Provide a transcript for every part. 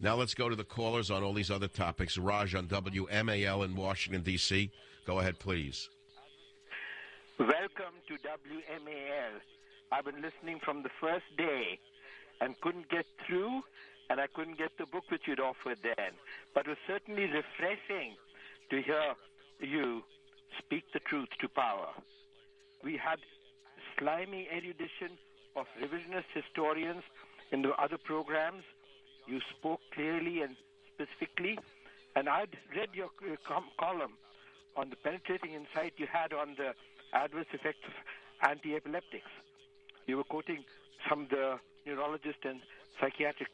Now let's go to the callers on all these other topics. Raj on WMAL in Washington, D.C. Go ahead, please. Welcome to WMAL. I've been listening from the first day and couldn't get through, and I couldn't get the book which you'd offered then. But it was certainly refreshing to hear you speak the truth to power. We had slimy erudition of revisionist historians in the other programs. You spoke clearly and specifically, and I'd read your column on the penetrating insight you had on the adverse effects of anti-epileptics. You were quoting some of the neurologists and psychiatric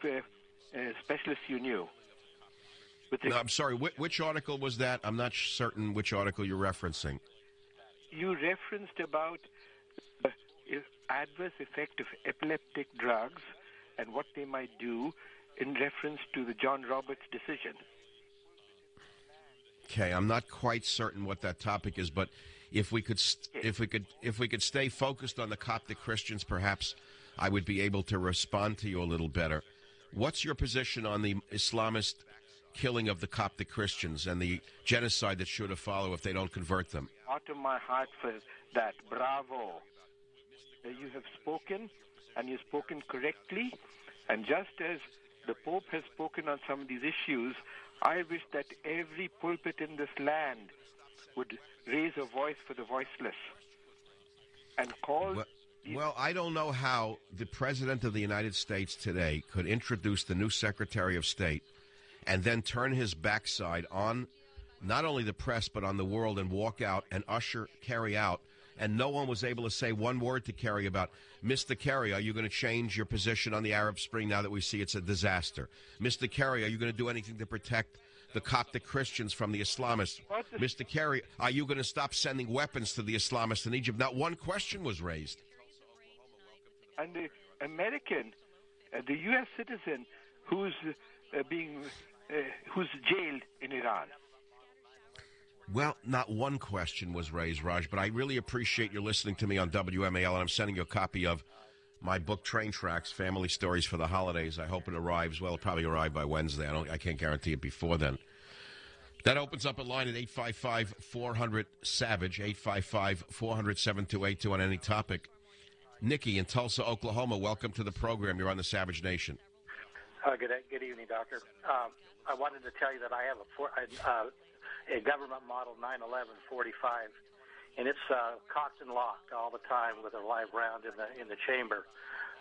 specialists you knew. No, I'm sorry, which article was that? I'm not certain which article you're referencing. You referenced about the adverse effect of epileptic drugs and what they might do in reference to the John Roberts decision. Okay, I'm not quite certain what that topic is, but if we could stay focused on the Coptic Christians, perhaps I would be able to respond to you a little better. What's your position on the Islamist killing of the Coptic Christians and the genocide that should have followed if they don't convert them? Out of my heart for that. Bravo. You have spoken, and you've spoken correctly, and just as the Pope has spoken on some of these issues, I wish that every pulpit in this land would raise a voice for the voiceless and call... Well, I don't know how the President of the United States today could introduce the new Secretary of State and then turn his backside on not only the press but on the world and walk out and usher Kerry out, and no one was able to say one word to Kerry about, Mr. Kerry, are you going to change your position on the Arab Spring now that we see it's a disaster? Mr. Kerry, are you going to do anything to protect the Coptic Christians from the Islamists? Mr. Kerry, are you going to stop sending weapons to the Islamists in Egypt? Not one question was raised. And the American, the U.S. citizen who's jailed in Iran. Well, not one question was raised, Raj, but I really appreciate you listening to me on WMAL, and I'm sending you a copy of my book, Train Tracks, Family Stories for the Holidays. I hope it arrives. Well, it'll probably arrive by Wednesday. I can't guarantee it before then. That opens up a line at 855-400-SAVAGE, 855-400-7282 on any topic. Nikki in Tulsa, Oklahoma, welcome to the program. You're on the Savage Nation. Good evening, Doctor. I wanted to tell you that I have a government model 911 45, and it's cocked and locked all the time with a live round in the chamber.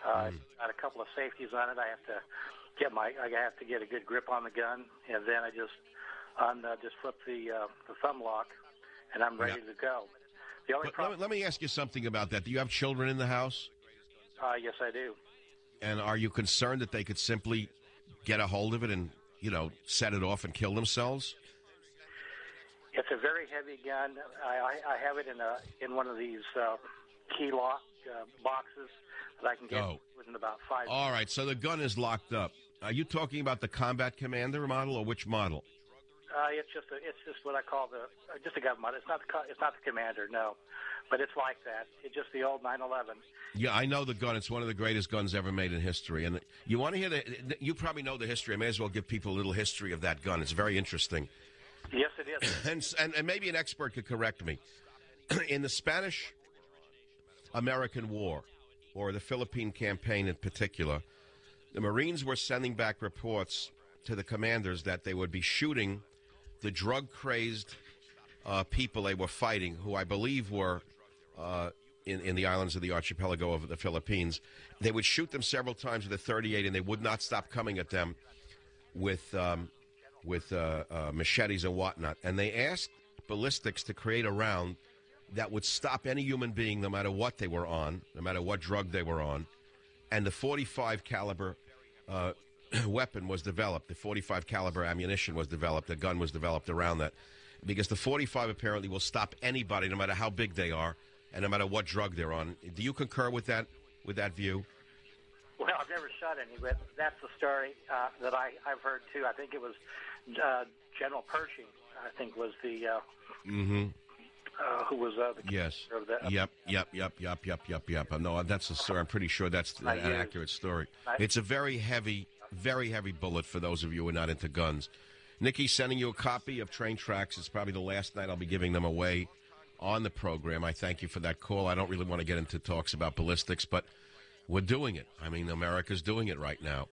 It's got a couple of safeties on it. I have to get a good grip on the gun, and then I just flip the thumb lock, and I'm ready to go. The only problem. Let me ask you something about that. Do you have children in the house? Yes, I do. And are you concerned that they could simply get a hold of it and, set it off and kill themselves? It's a very heavy gun. I have it in one of these key lock boxes that I can get within about 5 minutes. All right, so the gun is locked up. Are you talking about the Combat Commander model or which model? It's just what I call just a government. It's not the Commander, no, but it's like that. It's just the old 911. Yeah, I know the gun. It's one of the greatest guns ever made in history. And you want to hear you probably know the history. I may as well give people a little history of that gun. It's very interesting. Yes, it is. and maybe an expert could correct me. In the Spanish-American War, or the Philippine campaign in particular, the Marines were sending back reports to the commanders that they would be shooting the drug-crazed people they were fighting, who I believe were in the islands of the archipelago of the Philippines. They would shoot them several times with a .38, and they would not stop coming at them with machetes and whatnot. And they asked ballistics to create a round that would stop any human being, no matter what they were on, no matter what drug they were on. And the .45 caliber weapon was developed. The .45 caliber ammunition was developed. The gun was developed around that, because the .45 apparently will stop anybody, no matter how big they are, and no matter what drug they're on. Do you concur with that view? Well, I've never shot any, but that's the story that I've heard too. I think it was General Pershing. I think was the who was the yes. Of the, Yep. No, that's a story. I'm pretty sure that's an accurate story. It's a very heavy very heavy bullet for those of you who are not into guns. Nikki's sending you a copy of Train Tracks. It's probably the last night I'll be giving them away on the program. I thank you for that call. I don't really want to get into talks about ballistics, but we're doing it. I mean, America's doing it right now.